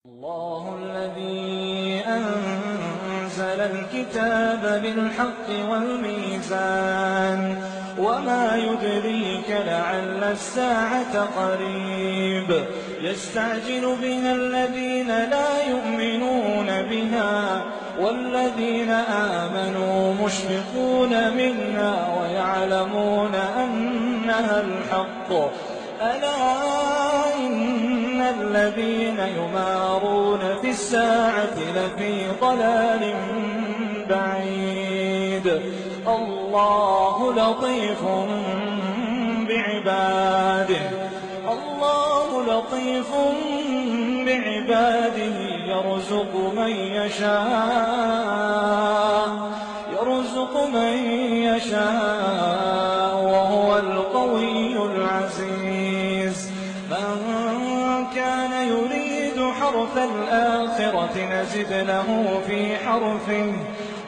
الله الذي أنزل الكتاب بالحق والميزان وما يدريك لعل الساعة قريب يستعجل بها الذين لا يؤمنون بها والذين آمنوا مشفقون منها ويعلمون أنها الحق ألا إن الذين يمارون في الساعة لفي ضلال بعيد الله لطيف بعباده يرزق من يشاء وهو القوي العزيز من كان يريد حرث الآخرة نزد له في حرثه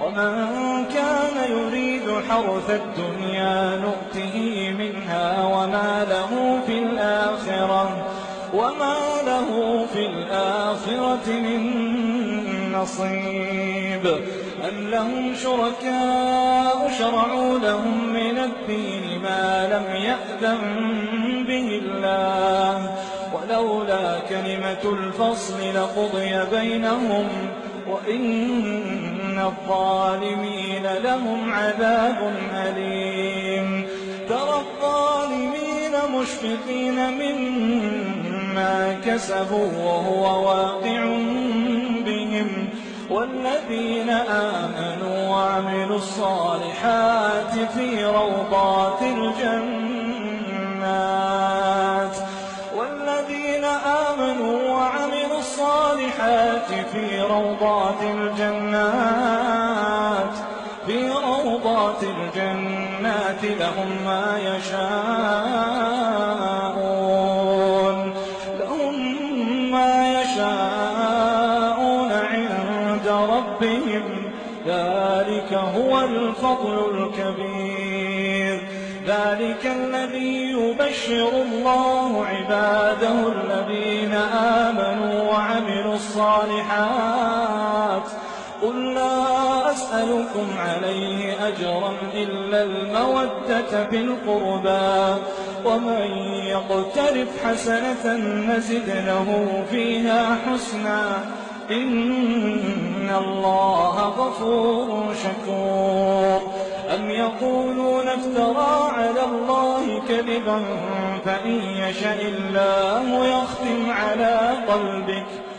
ومن كان يريد حرث الدنيا نؤته منها وما له في الآخرة من نصيب أم لهم شركاء شرعوا لهم من الدين ما لم يأذن به الله ولولا كلمة الفصل لقضي بينهم وإن الظالمين لهم عذاب أليم ترى الظالمين مشفقين مما كسبوا وهو واقع بهم والذين آمنوا وعملوا الصالحات في روضات الجنات لهم ما يشاءون عند ربهم ذلك هو الفضل الكبير ذلك الذي يبشر الله عباده الذين آمنوا وعملوا الصالحات قل لا أسألكم عليه أجرا إلا المودة في القربى ومن يقترف حسنة نزد له فيها حسنا إن الله غفور شكور أم يقولون افترى على الله كذبا فإن يشاء الله يختم على قلبك